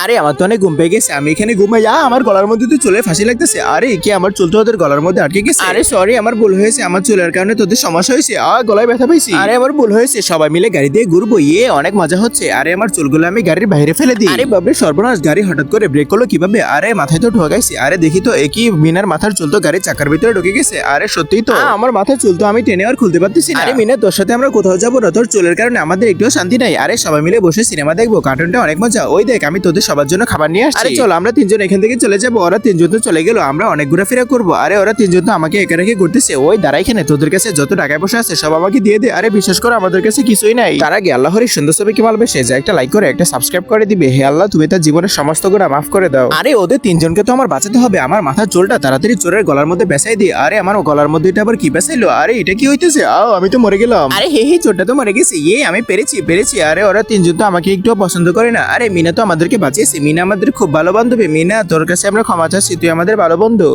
আরে আমার তো অনেক ঘুম পেয়ে গেছে, আমি এখানে ঘুমাই। আমার গলার মধ্যে তো চুলের ফাঁসি লাগতেছে। আরে কি আমার চুল তো ওদের গলার মধ্যে আটকে গেছে। আরে সরি, আমার ভুল হয়েছে, আমার চুলের কারণে তোদের সমস্যা হয়েছে। গলায় ব্যথা পাইছি। আরে আমার ভুল হয়েছে, সবাই মিলে গাড়ি দিয়ে ঘুরবো, অনেক মজা হচ্ছে। আরে আমার চুলগুলো আমি গাড়ির বাইরে ফেলে দিই। আরে বাবরে সর্বনাশ, গাড়ি হঠাৎ করে ব্রেক করলো কিভাবে? আরে মাথায় তো ঢোকাইছি। আরে দেখি তো একই মিনার মাথার চুল তো গাড়ির চাকার ভিতরে ঢুকে গেছে। আরে সত্যিই তো আমার মাথার চুল তো আমি টেনে আর খুলতে পারতেছি না। আরে মিনা, তোর সাথে আমরা কোথাও যাবো না, তোর চুলের কারণে আমাদের একটুও শান্তি নাই। আরে সবাই মিলে বসে সিনেমা দেখবো, কার্টুনটা অনেক মজা। ওই দেখ, আমি তোদের সবার জন্য খাবার নিয়ে আসছি। আরে চল, আমরা তিনজন এখান থেকে চলে যাবো। ওরা তিনজন তো চলে গেল, আমরা অনেক ঘোরাফেরা করবো। আরে ওরা তিনজন তো আমাকে একা রেখে ঘুরতেছে। ওই দাঁড়াই, এখানে তোদের কাছে যত টাকা পয়সা আছে সব আমাকে দিয়ে দে। আরে বিশ্বাস করো, আমাদের কাছে কিছুই নাই। তার আগে আল্লাহর এই সুন্দর ছবিকে ভালোবেসে যে একটা লাইক করে একটা সাবস্ক্রাইব করে দিবে। হে আল্লাহ, তুমি তার জীবনের সমস্ত গুনাহ মাফ করে দাও। আরে ওদের তিনজনকে তো আমার বাঁচাতে হবে। আমার মাথার চুলটা তাড়াতাড়ি চোরের গলার মধ্যে বেসাই দিই। আরে আমার গলার মধ্যে এটা আবার কি বেসাইলো? আরে এটা কি হইতেছে? আমি তো মরে গেলাম। আরে হে চোরটা তো মরে গেছে। আমি পেরেছি। আরে ওরা তিনজন তো আমাকে একটু পছন্দ করে না। আরে মিনা তো আমাদেরকে বাঁচিয়েছে। মিনা আমাদের খুব ভালো বান্ধবী। মিনা, তোর কাছে আমরা ক্ষমা চাচ্ছি, তুই আমাদের ভালো বন্ধু।